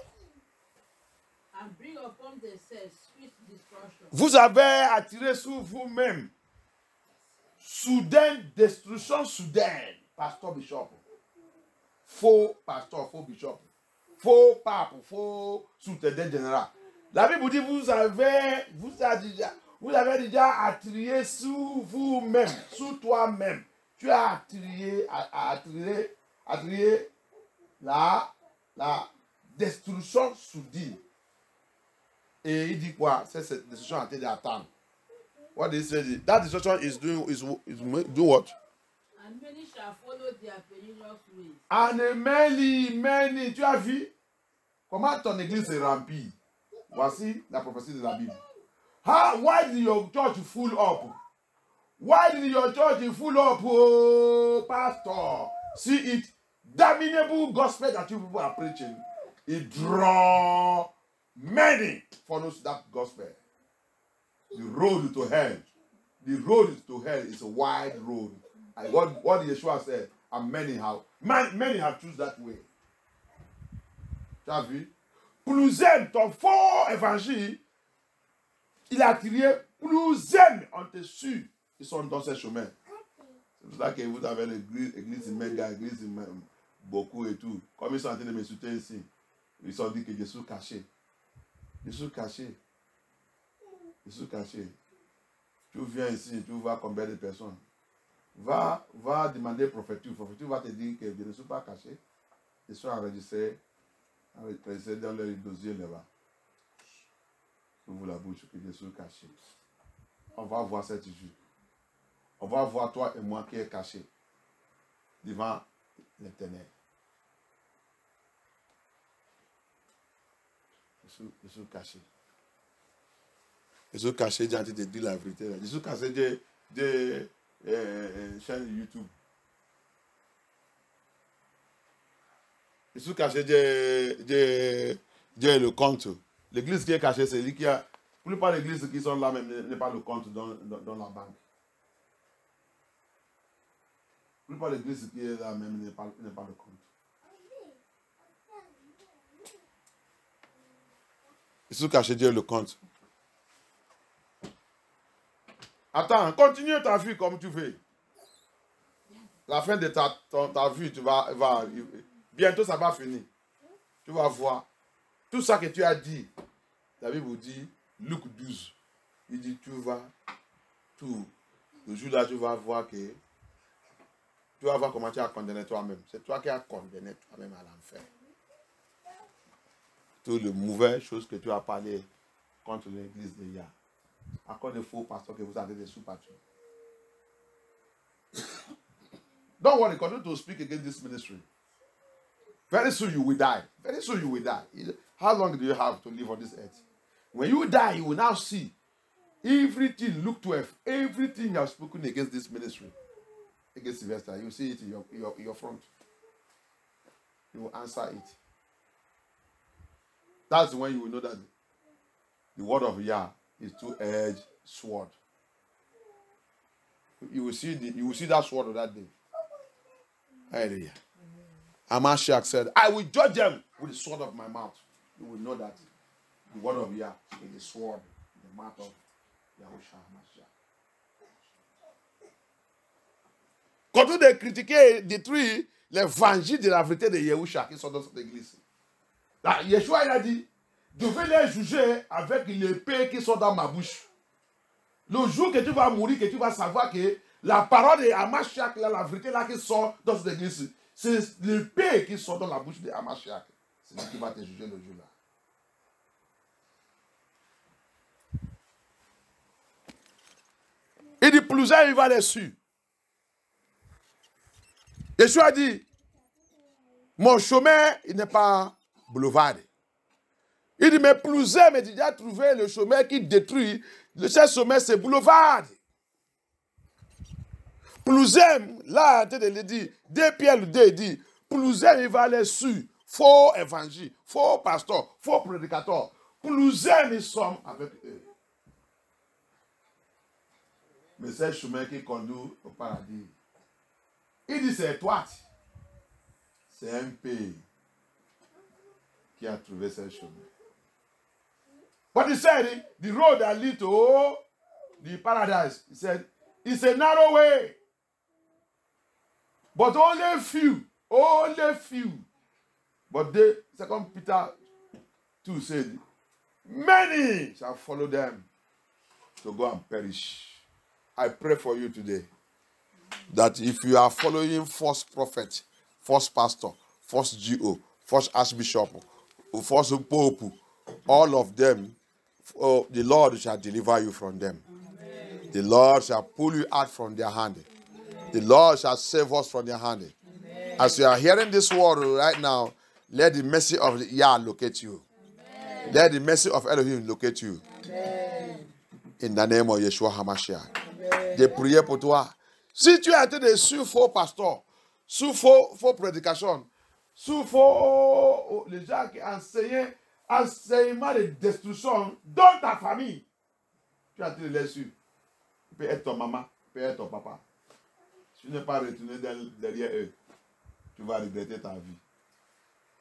And bring upon themselves swift destruction. Vous avez attiré sur vous-même soudaine destruction soudaine. Pasteur Bishop. Faux pasteur, faux bishop. Faux pape, faux soutendant général. La Bible dit vous avez déjà attiré sur vous-même, sur toi-même. Tu as attiré la destruction soudaine. Et il dit quoi? Cette destruction a été d'attendre. What they say? That destruction is doing do what? And many shall follow their perilous ways. And many. Tu as vu comment ton église est remplie? Voici la prophétie de la Bible. Why did your church full up? Why did your church full up, oh, pastor? See it, damnable gospel that you people are preaching. It draw many follows that gospel. The road to hell. The road to hell is a wide road. And what Yeshua said, and many have chosen that way. Tu as vu? Plusieurs, ton faux évangile, il a attiré plusieurs en dessus. Ils sont dans ce chemin. C'est pour ça que vous avez l'église méga, l'église beaucoup et tout. Comme ils sont en train de me soutenir ici, ils sont dit que Jésus caché. Jésus caché. Jésus caché. Tu viens ici, tu vois combien de personnes. Va demander prophétique. Prophétique va te dire que je ne suis pas caché. Ils sont enregistrés dans leur dossier là-bas. Ouvre la bouche que Jésus est caché. On va voir cette jour. On va voir toi et moi qui est caché devant l'Éternel. Jésus caché. Jésus caché, j'ai envie de dire la vérité. Jésus caché de chaîne YouTube. Jésus caché de le compte. L'église qui est cachée, c'est lui qui a. Pour plupart des églises qui sont là même n'est pas le compte dans la banque. Pour plupart des églises qui est là même n'est pas le compte. Jésus caché Dieu le compte. Attends, continue ta vie comme tu veux. La fin de ta vie, bientôt ça va finir. Tu vas voir. Tout ça que tu as dit, la Bible vous dit, Luc 12, il dit, le jour là, tu vas voir comment tu as condamné toi-même. C'est toi qui as condamné toi-même à l'enfer. Toutes les mauvaises choses que tu as parlé contre l'église de Yah. Encore des faux pasteurs que vous avez des sous-patrons. Don't worry, continue to speak against this ministry. Very soon you will die. Very soon you will die. How long do you have to live on this earth? When you die, you will now see everything, Luke 12, everything you have spoken against this ministry, against Sylvester, you see it in your front. You will answer it. That's when you will know that the word of Yah is two-edged sword. You will see that sword of that day. Hallelujah. Amashiach said, I will judge them with the sword of my mouth. You will know that the word of Yah is the sword in the mouth of Yahushua Hamashiach. Continue de critiquer et détruire l'évangile de la vérité de Yahushua qui sont dans cette église. Là, Yeshua il a dit, je vais les juger avec l'épée qui sont dans ma bouche. Le jour que tu vas mourir, que tu vas savoir que la parole de Hamashiach, la vérité là qui sort dans cette église, c'est l'épée qui sort dans la bouche de Hamashiach. C'est lui qui va te juger le jour là. Il dit, plusieurs, il va les suivre. Yeshua dit, mon chemin, il n'est pas boulevard. Il dit, mais plusieurs, mais il a trouvé le chemin qui détruit. Ce chemin, c'est boulevard. Plusieurs, là, il dit, 2 Pierre 2, il dit, plusieurs, il va les suivre. Faux évangile, faux pasteur, faux prédicateur. Plusieurs, ils sont avec eux. Mais c'est le chemin qui conduit au paradis. Il dit c'est étroit. C'est un pays. qui a trouvé ce chemin. But he said, the road that leads to the paradise, he said, it's a narrow way. But only few. But they, 2 Peter 2 said, many shall follow them to go and perish. I pray for you today that if you are following false prophet, false pastor, false GO, false archbishop, false pope, all of them, the Lord shall deliver you from them. Amen. The Lord shall pull you out from their hand. Amen. The Lord shall save us from their hand. Amen. As you are hearing this word right now, let the mercy of Yah locate you. Amen. Let the mercy of Elohim locate you. Amen. In the name of Yeshua HaMashiach. J'ai prié pour toi. Si tu as été déçu, faux pasteur, sous faux prédication, sous faux les gens qui enseignaient enseignement de destruction dans ta famille, tu as été déçu. Il peut être ton maman, il peut être ton papa. Si tu n'es pas retourné derrière eux, tu vas regretter ta vie.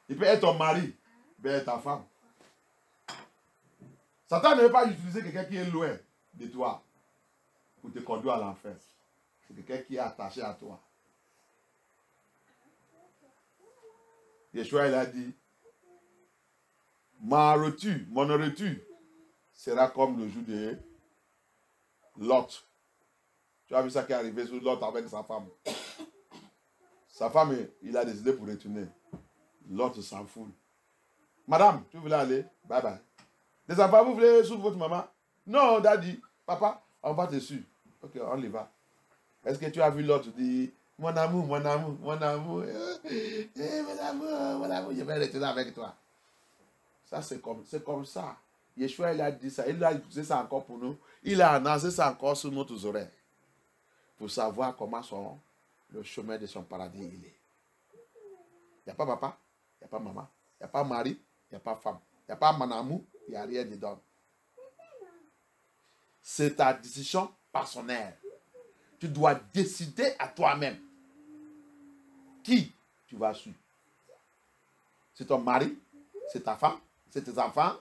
Il peut être ton mari, il peut être ta femme. Satan ne veut pas utiliser quelqu'un qui est loin de toi pour te conduire à l'enfer. C'est quelqu'un qui est attaché à toi. Yeshua, il a dit, mon nourriture sera comme le jour de Lot. Tu as vu ça qui est arrivé sur Lot avec sa femme. Sa femme, il a décidé pour retourner. Lot s'en fout. Madame, tu voulais aller? Bye bye. Les enfants, vous voulez suivre votre maman? Non, daddy, papa, on va te suivre. Ok, on y va. Est-ce que tu as vu l'autre dire, mon amour, mon amour, mon amour, mon amour, je vais retourner avec toi. Ça, c'est comme ça. Yeshua, il a dit ça. Il a utilisé ça encore pour nous. Il a annoncé ça encore sur nos oreilles. Pour savoir comment le chemin de son paradis il est. Il n'y a pas papa, il n'y a pas maman, il n'y a pas mari, il n'y a pas femme, il n'y a pas mon amour, il n'y a rien dedans. C'est ta décision personnelle. Tu dois décider à toi-même qui tu vas suivre. C'est ton mari, c'est ta femme, c'est tes enfants,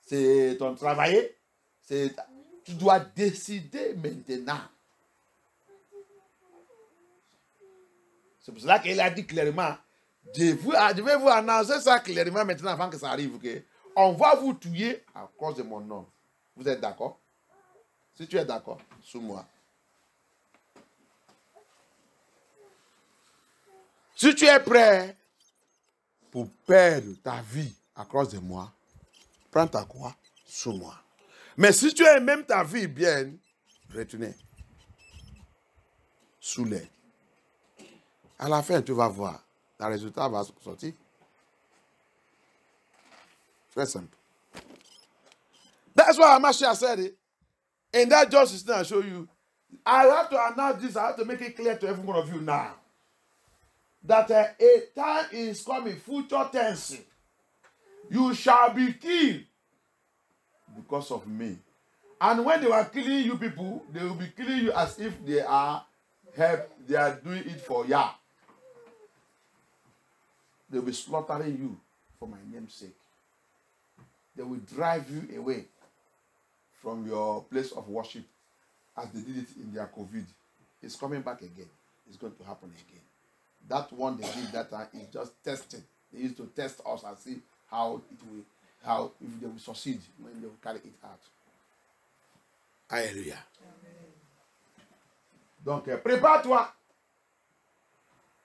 c'est ton travail. Tu dois décider maintenant. C'est pour cela qu'il a dit clairement, je vais vous annoncer ça clairement maintenant avant que ça arrive. Okay? On va vous tuer à cause de mon nom. Vous êtes d'accord? Si tu es d'accord, sous moi. Si tu es prêt pour perdre ta vie à cause de moi, prends ta croix sous moi. Mais si tu aimes même ta vie bien, retournez. Sous les. À la fin, tu vas voir. Le résultat va sortir. Très simple. That's why Mashiach said it. And that justice now show you. I have to announce this. I have to make it clear to every one of you now. That a time is coming, future tense. You shall be killed because of me. And when they were killing you people, they will be killing you as if they are doing it for Yah. They will be slaughtering you for my name's sake. They will drive you away from your place of worship as they did it in their COVID. It's coming back again. It's going to happen again. That one they did that time is just testing. They used to test us and see how if they will succeed when they will carry it out. Alléluia. Donc, prépare-toi.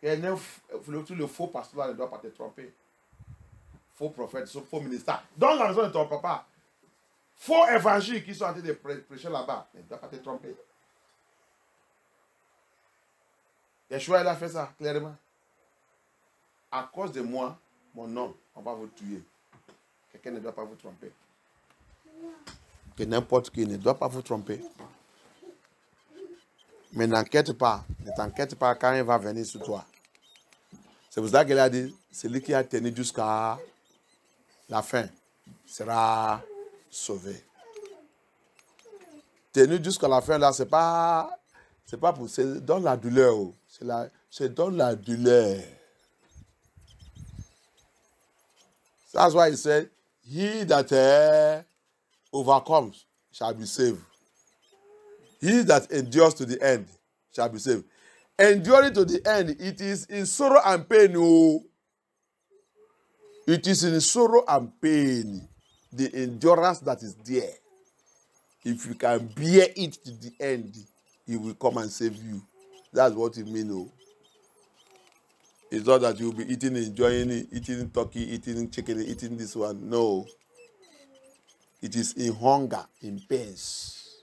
Le faux pasteur ne doit pas te tromper. Faux prophète, faux ministère. Donne la raison de ton papa. Faux évangiles qui sont en train de prêcher là-bas. Ne doit pas te tromper. Yeshua, il a fait ça clairement. À cause de moi, mon nom, on va vous tuer. Quelqu'un ne doit pas vous tromper. Que n'importe qui ne doit pas vous tromper. Mais n'inquiète pas. Ne t'inquiète pas quand il va venir sur toi. C'est pour ça qu'il a dit, celui qui a tenu jusqu'à la fin sera sauvé. Tenu jusqu'à la fin, là, c'est pas pour... C'est dans la douleur. C'est dans la douleur. That's why he said, he that overcomes shall be saved. He that endures to the end shall be saved. Enduring to the end, it is in sorrow and pain. Oh. It is in sorrow and pain. The endurance that is there. If you can bear it to the end, he will come and save you. That's what it means. Oh. It's not that you'll be eating, enjoying it, eating turkey, eating chicken, eating this one. No. It is in hunger, in pains.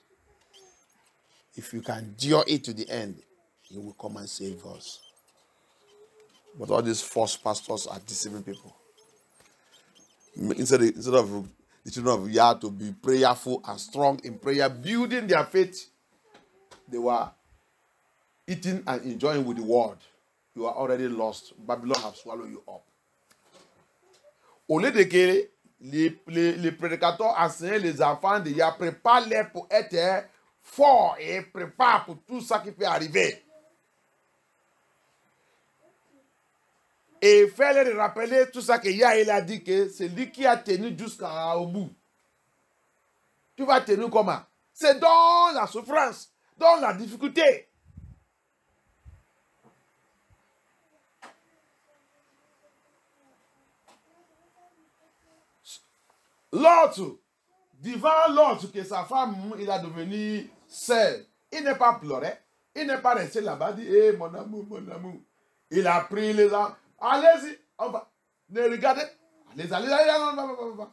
If you can endure it to the end, he will come and save us. But all these false pastors are deceiving people. Instead of the children of Yah to be prayerful and strong in prayer, building their faith, they were eating and enjoying with the word. You are already lost. Babylon have swallowed you up. Au lieu de que les prédicateurs enseignent les enfants de Yah, prépare-les pour être forts et prépare pour tout ça qui peut arriver. Et faire-les rappeler tout ça que Yah il a dit que c'est lui qui a tenu jusqu'au bout. Tu vas tenir comment? C'est dans la souffrance, dans la difficulté. L'autre, devant l'autre que sa femme, il a devenu seul. Il n'est pas pleuré. Il n'est pas resté là-bas, dit, hey, mon amour, mon amour. Il a pris les gens. Allez-y, on va. Ne regardez. Allez, on va.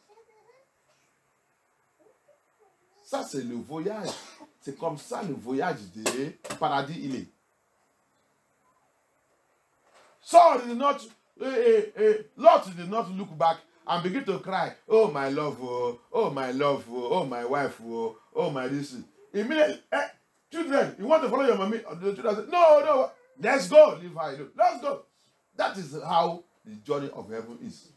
Ça, c'est le voyage. C'est comme ça le voyage du paradis, il est. So, Lot did not look back and begin to cry. Oh, my love, oh, my love, oh, my wife, oh, my this. Immediately, children, you want to follow your mommy? The children said, no, let's go. Leave her alone. Let's go. That is how the journey of heaven is.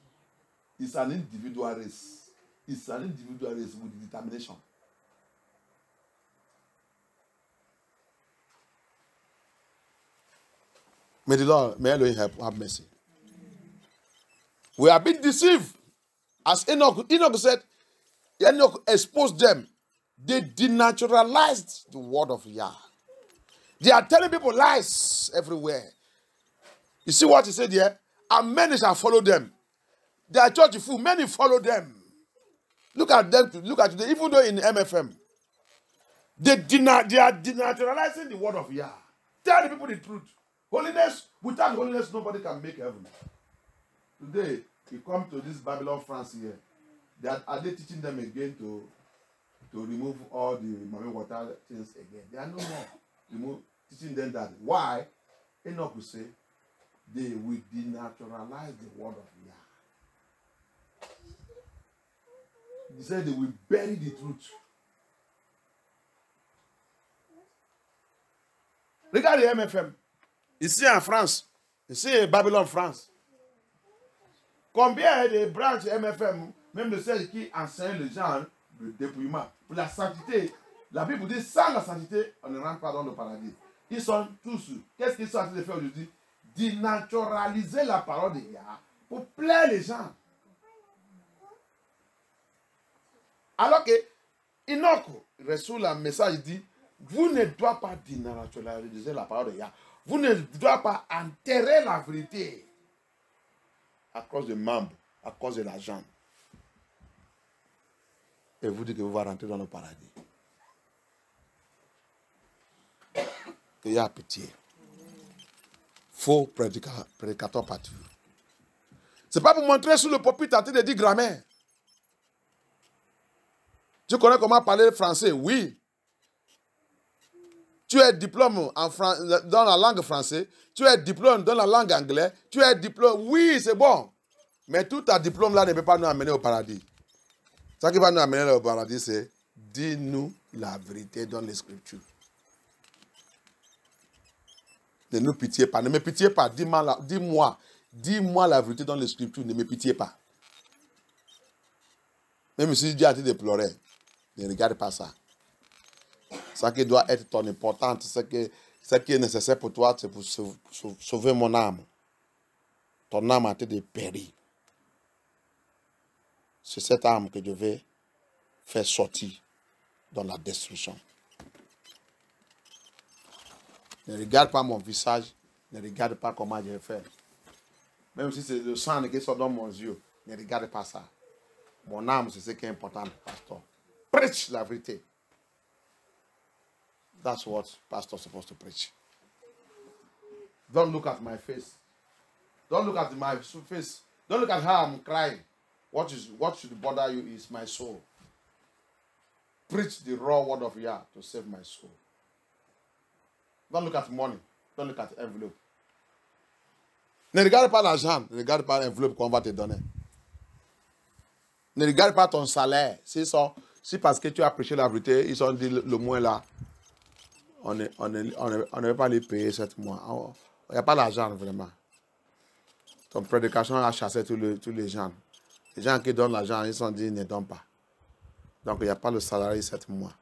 It's an individual race. It's an individual race with determination. May the Lord, may Elohim have mercy. We have been deceived. As Enoch said, Enoch exposed them. They denaturalized the word of Yah. They are telling people lies everywhere. You see what he said here? And many shall follow them. They are church full. Many follow them. Look at them. Look at them. Even though in MFM, they are denaturalizing the word of Yah. Tell the people the truth. Holiness, without holiness, nobody can make heaven. Today, we come to this Babylon, France here. Are they teaching them again to remove all the mommy water things again? They are no more teaching them that. Why? Enoch will say, they will denaturalize the word of Yah. He said they will bury the truth. Regarde the MFM. Ici en France, ici Babylon, France. Combien de branches MFM, même de celles qui enseignent les gens le dépouillement, pour la sainteté? La Bible dit, sans la sainteté, on ne rentre pas dans le paradis. Ils sont tous, qu'est-ce qu'ils sont en train de faire aujourd'hui? Dénaturaliser la parole de Yah pour plaire les gens. Alors que Enoch reçoit le message, il dit, vous ne doivez pas dénaturaliser la parole de Yah. Vous ne doivez pas enterrer la vérité à cause de membres, à cause de l'argent. Et vous dites que vous allez rentrer dans le paradis. Il y a pitié. Faux prédicateur partout. Ce n'est pas pour montrer sur le pupitre en train de dire grammaire. Tu connais comment parler français? Oui. Tu as diplôme dans la langue française, tu as diplôme dans la langue anglaise, tu as diplôme, oui, c'est bon. Mais tout ta diplôme là ne peut pas nous amener au paradis. Ce qui va nous amener au paradis, c'est dis-nous la vérité dans les Scriptures. Ne nous pitié pas, ne me pitié pas, dis-moi la vérité dans les Scriptures, ne me pitié pas. Même si Dieu a dit de pleurer, ne regarde pas ça. Ce qui doit être ton importance, ce qui est nécessaire pour toi, c'est pour sauver mon âme. Ton âme a été périe. c'est cette âme que je vais faire sortir dans la destruction. Ne regarde pas mon visage, ne regarde pas comment je vais faire. Même si c'est le sang qui sort dans mon yeux, ne regarde pas ça. Mon âme, c'est ce qui est important, pasteur. Preach la vérité. That's what pastor is supposed to preach. Don't look at my face. Don't look at my face. Don't look at how I'm crying. What should bother you is my soul. Preach the raw word of Yah to save my soul. Don't look at money. Don't look at envelope. Ne regarde pas l'argent. Ne regarde pas l'enveloppe qu'on va te donner. Ne regarde pas ton salaire. Si parce que tu as prêché la vérité, ils ont dit le moins là, on ne va pas les payer 7 mois. Il n'y a pas d'argent vraiment. Ton prédication a chassé tous les gens. Les gens qui donnent l'argent, ils sont dit ne donnent pas. Donc il n'y a pas le salarié 7 mois.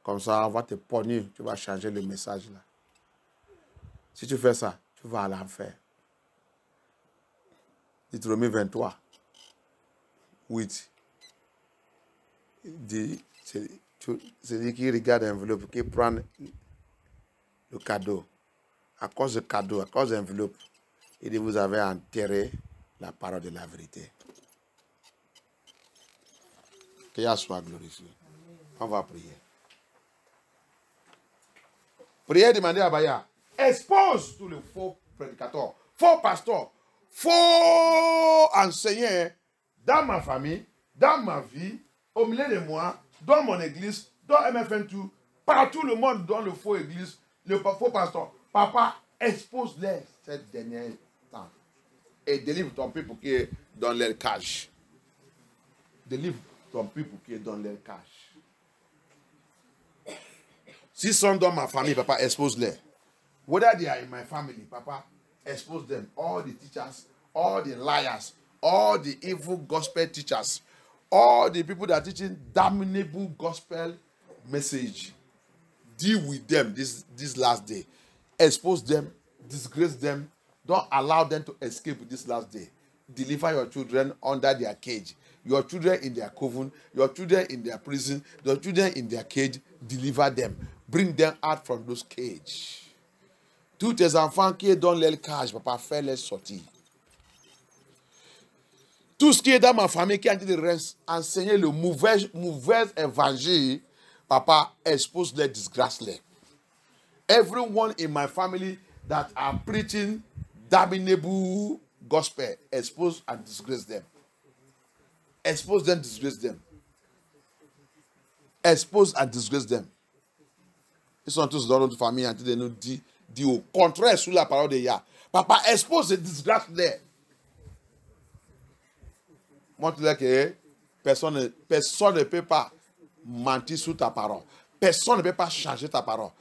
Comme ça, on va te pogner, tu vas changer le message là. Si tu fais ça, tu vas à l'enfer. Deutéronome 23, 8. C'est lui qui regarde l'enveloppe, qui prend le cadeau. À cause du cadeau, à cause de l'enveloppe, il dit vous avez enterré la parole de la vérité. Que Yah soit glorifié. On va prier. Priez, demandez à Baya. Expose tous les faux prédicateurs, faux pasteurs, faux enseignants dans ma famille, dans ma vie, au milieu de moi, dans mon église, dans MFN2, partout le monde dans le faux église, le faux pasteur. Papa, expose-les ces derniers temps. Et délivre ton peuple qui est dans leur cage. Délivre ton peuple qui est dans leur cage. S'ils sont dans ma famille, papa, expose-les. Whether they are in my family, papa, expose them. All the teachers, all the liars, all the evil gospel teachers, all the people that are teaching damnable gospel message. Deal with them this last day. Expose them, disgrace them. Don't allow them to escape this last day. Deliver your children under their cage. Your children in their coven, your children in their prison, your children in their cage, deliver them. Bring them out from those cages. Tous tes enfants qui sont dans leur cage, papa, fais-les sortir. Tout ce qui est dans ma famille qui a dit de enseigner le mauvais évangile, papa, expose les disgrace-les. Everyone in my family that are preaching damnable gospel, expose and disgrace them. Expose them, disgrace them. Expose and disgrace them. Ils sont tous dans notre famille en train de nous dire au contraire sous la parole de Yah. Papa, expose et disgrace-les. Montre-leur que personne ne peut pas mentir sous ta parole. Personne ne peut pas changer ta parole.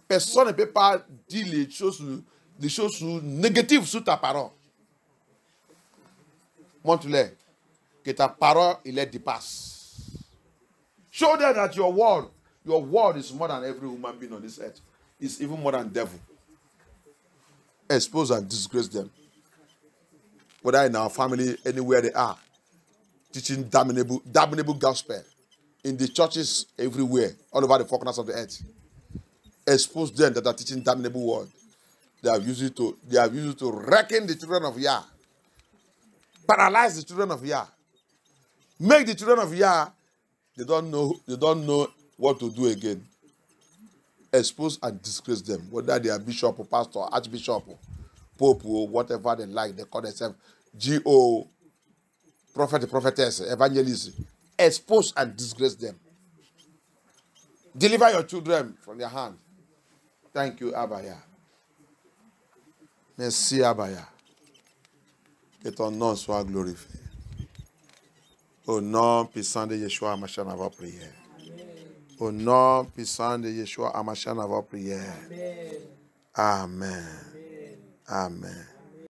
Personne ne peut pas dire les choses négatives sous ta parole. Montre-leur que ta parole, il les dépasse. Show them that your word is more than every human being on this earth. It's even more than devil. Expose and disgrace them. Whether in our family, anywhere they are, teaching damnable gospel. In the churches everywhere, all over the four corners of the earth. Expose them that are teaching damnable word. They have used it to reckon the children of Yah. Paralyze the children of Yah. Make the children of Yah, they don't know what to do again. Expose and disgrace them. Whether they are bishop or pastor, archbishop, or pope, or whatever they like, they call themselves G.O., prophet, prophetess, evangelist. Expose and disgrace them. Deliver your children from their hand. Thank you, Abba Yah. Merci, Abba Yah. Que ton nom soit glorifié. Au nom puissant de Yeshua HaMashiach, notre prière. Au nom puissant de Yeshua HaMashiach, notre prière. Amen. Amen.